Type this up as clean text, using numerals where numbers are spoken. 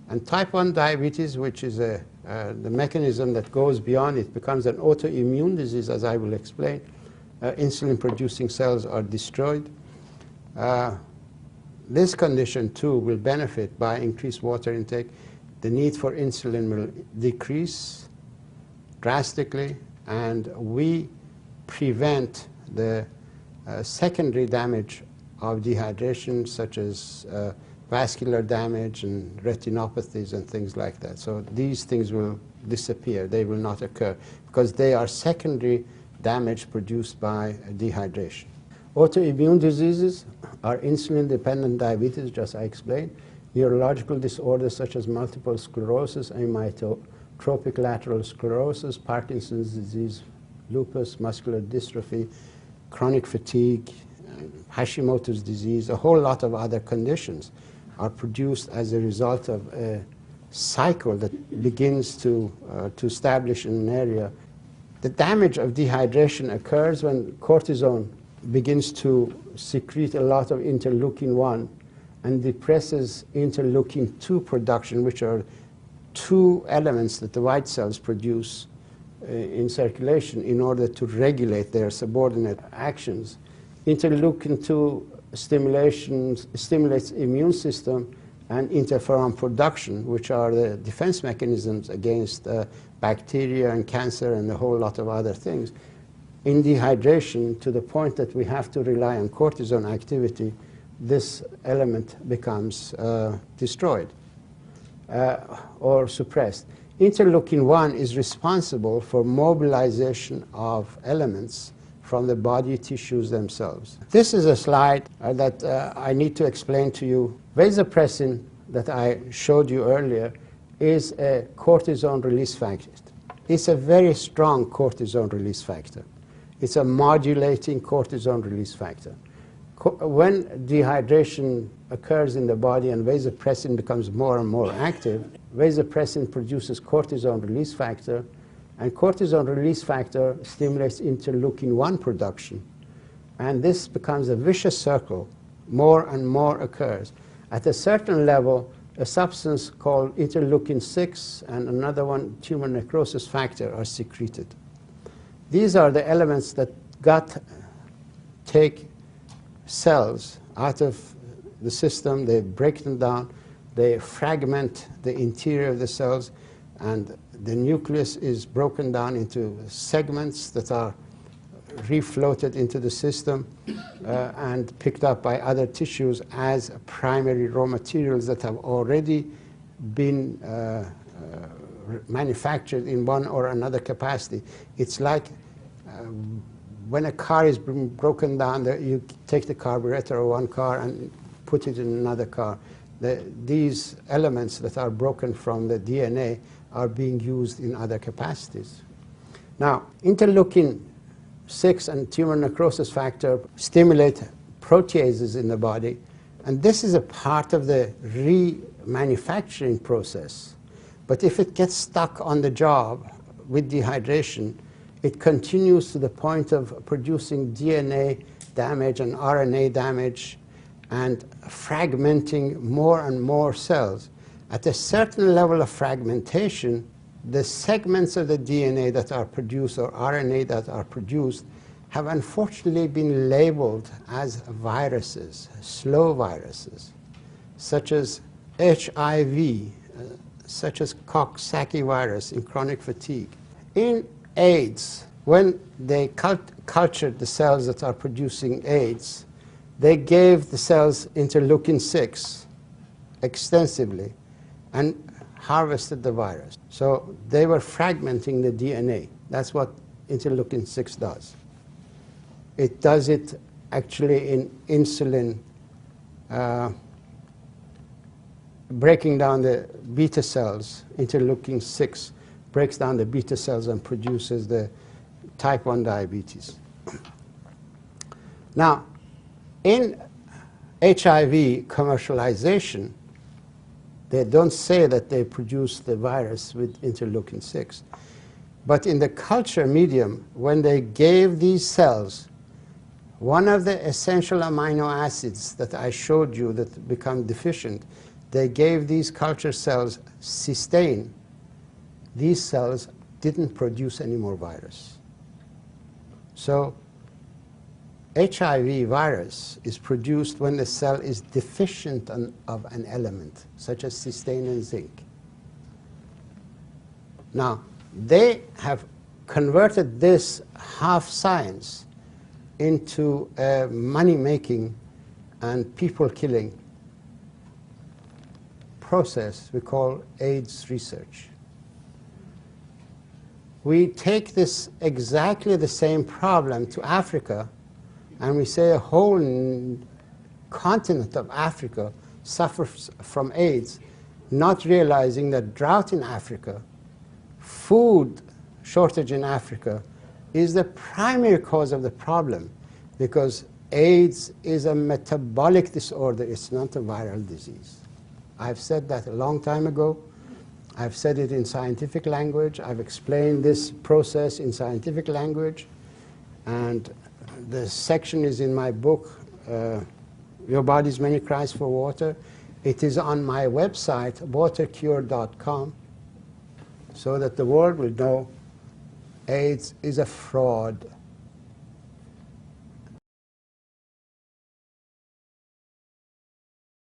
And type 1 diabetes, which is the mechanism that goes beyond it, becomes an autoimmune disease, as I will explain. Insulin-producing cells are destroyed. This condition, too, will benefit by increased water intake. The need for insulin will decrease drastically, and we prevent the secondary damage of dehydration, such as vascular damage and retinopathies and things like that. So these things will disappear. They will not occur because they are secondary damage produced by dehydration. Autoimmune diseases are insulin-dependent diabetes, just I explained, neurological disorders such as multiple sclerosis, amyotrophic lateral sclerosis, Parkinson's disease, lupus, muscular dystrophy, chronic fatigue, Hashimoto's disease, a whole lot of other conditions are produced as a result of a cycle that begins to establish in an area. The damage of dehydration occurs when cortisone begins to secrete a lot of interleukin-1 and depresses interleukin-2 production, which are two elements that the white cells produce in circulation in order to regulate their subordinate actions. Interleukin-2 stimulates immune system and interferon production, which are the defense mechanisms against bacteria and cancer and a whole lot of other things. In dehydration, to the point that we have to rely on cortisone activity, this element becomes destroyed or suppressed. Interleukin-1 is responsible for mobilization of elements from the body tissues themselves. This is a slide that I need to explain to you. Vasopressin, that I showed you earlier, is a cortisone release factor. It's a very strong cortisone release factor. It's a modulating cortisone release factor. When dehydration occurs in the body and vasopressin becomes more and more active, vasopressin produces cortisone release factor, and cortisone release factor stimulates interleukin-1 production. And this becomes a vicious circle. More and more occurs. At a certain level, a substance called interleukin-6 and another one, tumor necrosis factor, are secreted. These are the elements that take cells out of the system, they break them down, they fragment the interior of the cells, and the nucleus is broken down into segments that are refloated into the system and picked up by other tissues as primary raw materials that have already been manufactured in one or another capacity. It's like when a car is broken down, you take the carburetor of one car and put it in another car. These elements that are broken from the DNA are being used in other capacities. Now, interleukin-6 and tumor necrosis factor stimulate proteases in the body, and this is a part of the remanufacturing process. But if it gets stuck on the job with dehydration, it continues to the point of producing DNA damage and RNA damage and fragmenting more and more cells. At a certain level of fragmentation, the segments of the DNA that are produced or RNA that are produced have unfortunately been labeled as viruses, slow viruses, such as HIV, such as Coxsackie virus in chronic fatigue. In AIDS, when they cultured the cells that are producing AIDS, they gave the cells interleukin-6 extensively and harvested the virus. So they were fragmenting the DNA. That's what interleukin-6 does. It does it actually in insulin, breaking down the beta cells. Interleukin-6 breaks down the beta cells and produces the type 1 diabetes. Now, in HIV commercialization, they don't say that they produce the virus with interleukin-6. But in the culture medium, when they gave these cells one of the essential amino acids that I showed you that become deficient, they gave these culture cells cysteine. These cells didn't produce any more virus. So HIV virus is produced when the cell is deficient of an element, such as cysteine and zinc. Now, they have converted this half science into a money-making and people-killing process we call AIDS research. We take this exactly the same problem to Africa, and we say a whole continent of Africa suffers from AIDS, not realizing that drought in Africa, food shortage in Africa, is the primary cause of the problem, because AIDS is a metabolic disorder. It's not a viral disease. I've said that a long time ago. I've said it in scientific language. I've explained this process in scientific language. And the section is in my book, Your Body's Many Cries for Water. It is on my website, watercure.com, so that the world will know AIDS is a fraud.